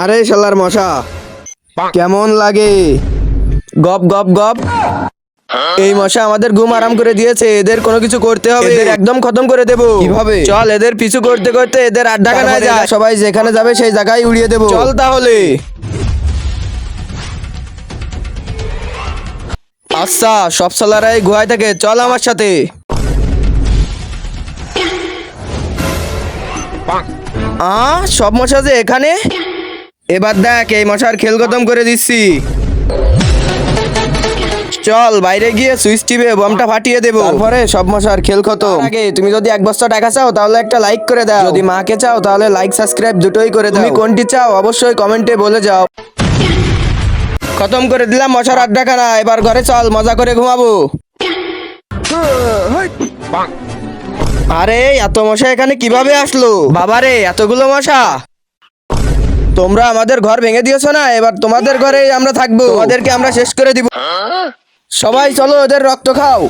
আরে শালার মশা, কেমন লাগে? গপ গপ গপ। এই মশা আমাদের ঘুম আরাম করে দিয়েছে, এদের কোনো কিছু করতে হবে, এদের একদম খতম করে দেবো। কিভাবে? চল এদের পিছু করতে করতে এদের আড্ডাখানায় যায়, সবাই যেখানে যাবে সেই জায়গায় উড়িয়ে দেবো। চল তাহলে। আচ্ছা, সব শালারাই গুহায় থাকে, চল আমার সাথে। সব মশা যে এখানে। এবার দেখ এই মশার খেল খতম করে দিচ্ছি। চল বাইরে গিয়ে সুইচ টিপে বমটা ফাটিয়ে দেবো, তারপরে সব মশার খেল খতম। আগে তুমি যদি 1 বস্তা টাকা চাও তাহলে একটা লাইক করে দাও, যদি মাকে চাও তাহলে লাইক সাবস্ক্রাইব দুটোই করে দাও। তুমি কোনটি চাও অবশ্যই কমেন্টে বলে যাও। খতম করে দিলাম মশার আড্ডাখানা, এবার ঘরে চল মজা করে ঘুমাবো। আরে এত মশা এখানে কিভাবে আসলো? বাবারে এতগুলো মশা! তোমরা আমাদের ঘর ভেঙে দিয়েছো না, এবার তোমাদের ঘরে আমরা থাকবো, তোমাদেরকে আমরা শেষ করে দিব। সবাই চলো ওদের রক্ত খাও।